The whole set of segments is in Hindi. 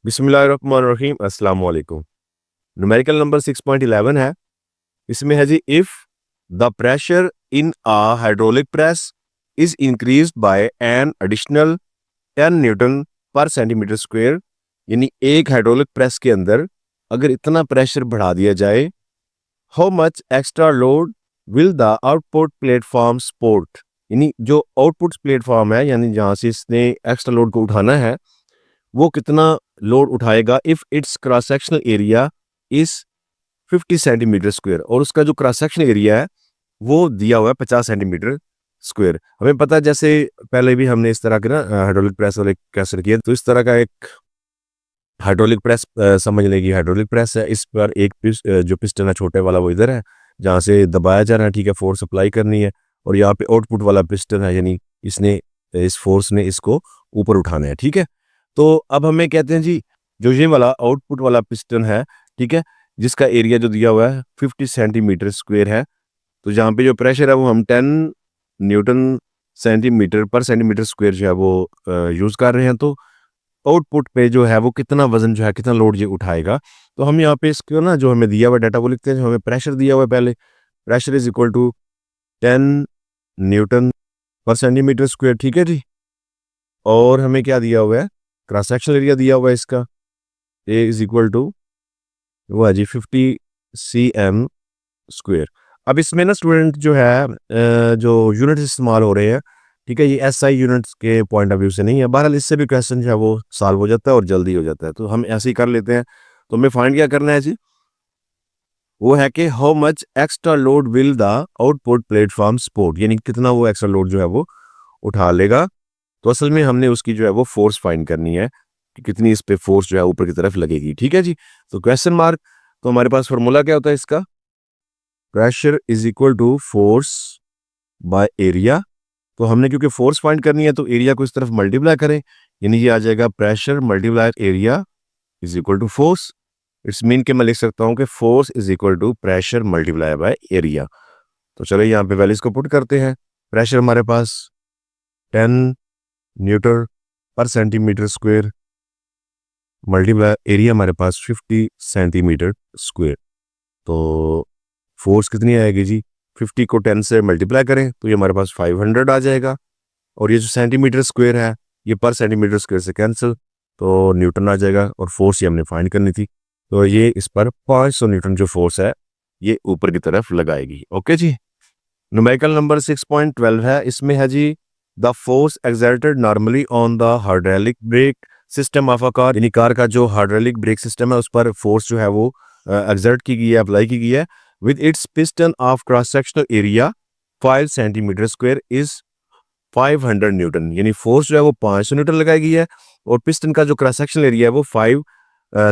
बिस्मिल्लाहिर्रहमानिर्रहीम अस्सलाम वालेकुम। न्यूमेरिकल नंबर 6.11 है। इसमें है जी if the pressure in a hydraulic press is increased by an additional 10 newton per centimetre square, यानी एक हाइड्रोलिक प्रेस के अंदर अगर इतना प्रेशर बढ़ा दिया जाए, how much extra load will the output platform support, यानी जो आउटपुट प्लेटफॉर्म है यानी जहां से इसने एक्स्ट्रा लोड को उठाना है वो कितना लोड उठाएगा if it's cross sectional area is 50 centimetre square, और उसका जो क्रॉस सेक्शन एरिया है वो दिया हुआ है 50 सेंटीमीटर स्क्वायर। हमें पता है जैसे पहले भी हमने इस तरह के ना हाइड्रोलिक प्रेस वाले कैसे किया, तो इस तरह का एक हाइड्रोलिक प्रेस समझ लेगी हाइड्रोलिक प्रेस है। इस पर एक जो पिस्टन है छोटे वाला वो इधर है जहाँ से दबाया जा रहा है, ठीक है, फोर्स अप्लाई करनी है, और यहाँ पे आउटपुट वाला पिस्टन है यानी इसने इस फोर्स ने इसको ऊपर उठाना है, ठीक है। तो अब हमें कहते हैं जी जो ये वाला आउटपुट वाला पिस्टन है, ठीक है, जिसका एरिया जो दिया हुआ है 50 सेंटीमीटर स्क्वायर है, तो जहाँ पे जो प्रेशर है वो हम 10 न्यूटन सेंटीमीटर पर सेंटीमीटर स्क्वायर जो है वो यूज कर रहे हैं। तो आउटपुट पे जो है वो कितना वजन जो है कितना लोड ये उठाएगा, तो हम यहाँ पे इसको ना जो हमें दिया हुआ डाटा वो लिखते हैं। जो हमें प्रेशर दिया हुआ है पहले, pressure is equal to 10 newton per centimetre square, ठीक है जी। और हमें क्या दिया हुआ है, क्रॉस सेक्शनल एरिया दिया हुआ है इसका, ए इज इक्वल टू वो है जी 50 सी एम स्क्वायर। अब इसमें ना स्टूडेंट जो है जो यूनिट्स इस्तेमाल हो रहे हैं, ठीक है, ये एसआई यूनिट्स के पॉइंट ऑफ व्यू से नहीं है। बहरहाल इससे भी क्वेश्चन जो है वो सॉल्व हो जाता है और जल्दी हो जाता है, तो हम ऐसे ही कर लेते हैं। तो हमें फाइंड क्या करना है जी, वो है कि how much extra load will the output platform support, यानी कितना वो एक्स्ट्रा लोड जो है वो उठा लेगा। तो असल में हमने उसकी जो है वो फोर्स फाइंड करनी है कि कितनी इस पे फोर्स जो है ऊपर की तरफ लगेगी, ठीक है जी। तो क्वेश्चन मार्क, तो हमारे पास फॉर्मूला क्या होता है इसका, pressure is equal to force by area. तो हमने क्योंकि फोर्स फाइंड करनी है तो एरिया को इस तरफ मल्टीप्लाई करें, यानी ये आ जाएगा pressure multiply area is equal to force. It's mean कि मैं लिख सकता हूँ कि force is equal to pressure multiply by area. तो चलो यहाँ पे वैल्यूज को पुट करते हैं। प्रेशर हमारे पास 10 newton per centimetre square multiply area हमारे पास 50 सेंटीमीटर स्क्वायर। तो फोर्स कितनी आएगी जी, 50 को 10 से मल्टीप्लाई करें तो ये हमारे पास 500 आ जाएगा, और ये जो सेंटीमीटर स्क्वायर है ये पर सेंटीमीटर स्क्वायर से कैंसिल, तो न्यूटन आ जाएगा, और फोर्स ये हमने फाइंड करनी थी। तो ये इस पर 500 न्यूटन जो फोर्स है ये ऊपर की तरफ लगाएगी। ओके जी। न्यूमेरिकल नंबर 6.12 है। इसमें है जी the force exerted normally on the hydraulic brake system of a car, यानी कार का जो हाइड्रोलिक ब्रेक सिस्टम है उस पर फोर्स जो है वो एक्सर्ट की गई है, अप्लाई की गई है, with its piston of cross sectional area 5 centimetre square is 500 Newton, यानी फोर्स जो है वो 500 न्यूटन लगाई गई है, और पिस्टन का जो क्रॉस सेक्शनल एरिया है वो 5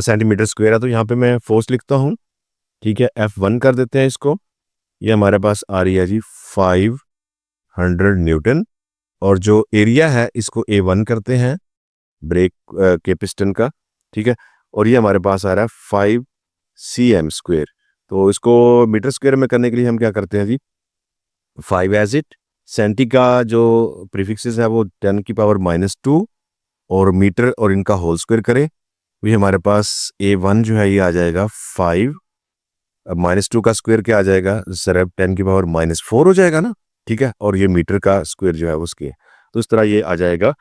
सेंटीमीटर स्क्वायर है। तो यहाँ पे मैं फोर्स लिखता हूँ, ठीक है, F1 कर देते हैं इसको। ये हमारे पास आ रही है जी 500 न्यूटन, और जो एरिया है इसको A1 करते हैं ब्रेक के पिस्टन का, ठीक है, और ये हमारे पास आ रहा है 5 cm स्क्वायर। तो इसको मीटर स्क्वायर में करने के लिए हम क्या करते हैं जी, 5 एज इट, सेंटी का जो प्रीफिक्सेस है वो 10 की पावर -2, और मीटर और इनका होल स्क्वायर करें तो ये हमारे पास A1 जो है ये आ जाएगा 5, अब -2 का स्क्वायर क्या आ जाएगा सर, 10 की पावर -4 हो जाएगा ना, ठीक है, और ये मीटर का स्क्वायर जो है उसके, तो इस तरह ये आ जाएगा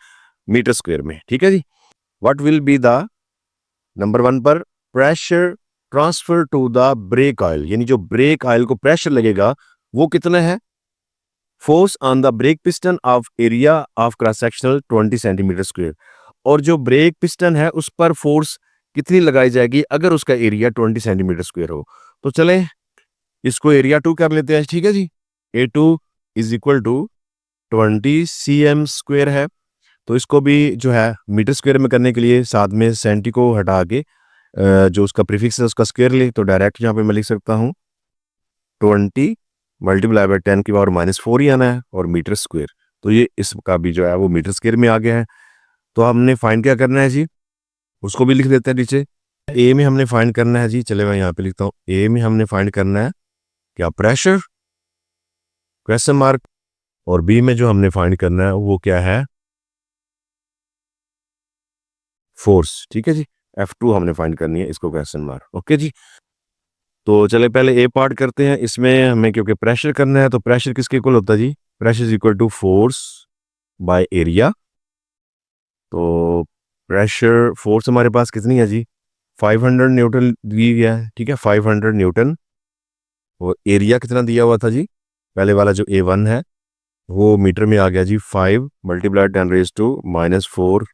मीटर स्क्वायर में, ठीक है जी। What will be the number 1 पर pressure transfer to the brake oil, यानी जो ब्रेक ऑयल को प्रेशर लगेगा वो कितना है, force on the brake piston of area of cross sectional 20 centimetre square, और जो ब्रेक पिस्टन है उस पर फोर्स कितनी लगाई जाएगी अगर उसका एरिया 20 सेंटीमीटर स्क्वायर हो। तो चलें इसको एरिया 2 कर लेते हैं, ठीक है जी। A2 is equal to 20 cm square है, तो इसको भी जो है मीटर स्क्वायर में करने के लिए साथ में सेंटी को हटा के जो उसका प्रीफिक्स है उसका स्क्वायर ले, तो डायरेक्ट यहाँ पे मैं लिख सकता हूँ 20 मल्टीप्लाई बाय 10 की पावर -4 ही आना है, और मीटर स्क्वायर, तो ये इसका भी जो है वो मीटर स्क्वायर में आ गया है। तो हमने फाइंड क्या करना है जी, उसको भी लिख देते हैं नीचे। ए में हमने फाइंड करना है जी, चले मैं यहाँ पे लिखता हूँ, ए में हमने फाइंड करना है क्या, प्रेशर क्वेश्चन मार्क, और बी में जो हमने फाइंड करना है वो क्या है, फोर्स, ठीक है जी। F2 हमने फाइंड करनी है, इसको क्वेश्चन मार्क। ओके जी, तो चले पहले ए पार्ट करते हैं। इसमें हमें क्योंकि प्रेशर करना है, तो प्रेशर किसके इक्वल होता है जी? Pressure is equal to force by area. तो प्रेशर फोर्स हमारे पास कितनी है जी? 500 न्यूटन दी गया है, ठीक है, 500 न्यूटन। और एरिया कितना दिया हुआ था जी? पहले वाला जो A1 है वो मीटर में आ गया जी 5 मल्टीप्लाई 10⁻⁻⁴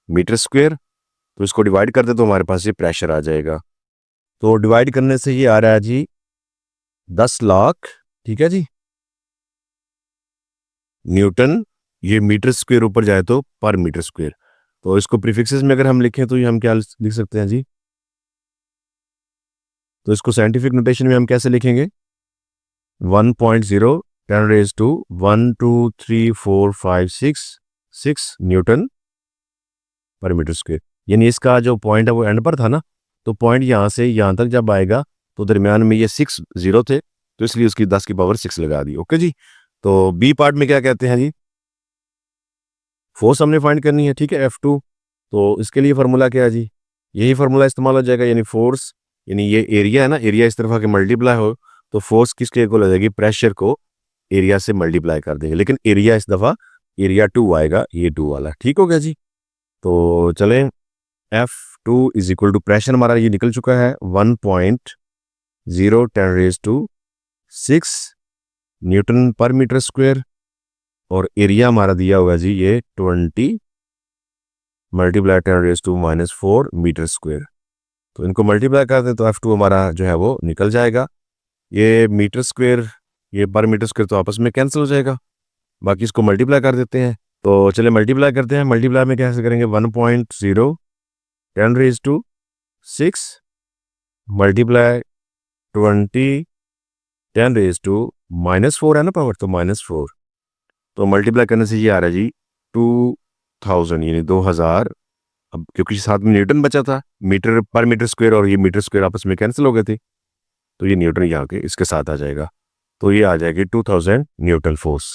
मीटर स्क्वेयर। तो इसको डिवाइड कर दे तो हमारे पास ये प्रेशर आ जाएगा। तो डिवाइड करने से ये आ रहा है जी 10 लाख, ठीक है जी, न्यूटन। ये मीटर स्क्वेयर ऊपर जाए तो पर मीटर स्क्वेयर। तो इसको प्रीफिक्सेस में अगर हम लिखें तो ये हम क्या लिख सकते हैं जी? तो इसको साइंटिफिक नोटेशन में हम कैसे लिखेंगे? 1.0 10⁻²1 2 3 4 5 6 न्यूटन पर मीटर स्क्वेयर। यानी इसका जो पॉइंट है वो एंड पर था ना, तो पॉइंट यहाँ से यहाँ तक जब आएगा तो दरमियान में ये 6 जीरो थे, तो इसलिए उसकी 10 की पावर 6 लगा दी। ओके जी, तो बी पार्ट में क्या कहते हैं जी? फोर्स हमने फाइंड करनी है, ठीक है, F2। तो इसके लिए फार्मूला क्या है जी? यही फार्मूला इस्तेमाल हो जाएगा, यानी फोर्स, यानी ये एरिया है ना, एरिया इस तरफ आके मल्टीप्लाई हो तो फोर्स किसके इक्वल हो जाएगी? प्रेशर को एरिया से मल्टीप्लाई कर देंगे, लेकिन एरिया इस दफ़ा एरिया 2 आएगा, ये 2 वाला। ठीक हो गया जी, तो चलें, F2 is equal to pressure हमारा ये निकल चुका है 1.0 10⁻⁶ न्यूटन पर मीटर स्क्वेयर। और एरिया हमारा दिया हुआ जी ये 20 मल्टीप्लाई 10⁻⁻⁴ मीटर स्क्वेयर। तो इनको मल्टीप्लाई कर दें तो F2 हमारा जो है वो निकल जाएगा। ये मीटर स्क्वेयर, ये पर मीटर स्क्वेयर तो आपस में कैंसिल हो जाएगा, बाकी इसको मल्टीप्लाई कर देते हैं। तो चलिए मल्टीप्लाई करते हैं। मल्टीप्लाई में कैसे करेंगे? 1.0 10⁻⁶ मल्टीप्लाई 20 10⁻⁻⁴ है ना पावर, तो -4। तो मल्टीप्लाई करने से ये आ रहा है जी 2000, यानी 2000। अब क्योंकि साथ में न्यूटन बचा था, मीटर पर मीटर स्क्वेयर और ये मीटर स्क्वेयर आपस में कैंसिल हो गए थे, तो ये न्यूटन यहाँ के इसके साथ आ जाएगा। तो ये आ जाएगी 2000 न्यूटन फोर्स।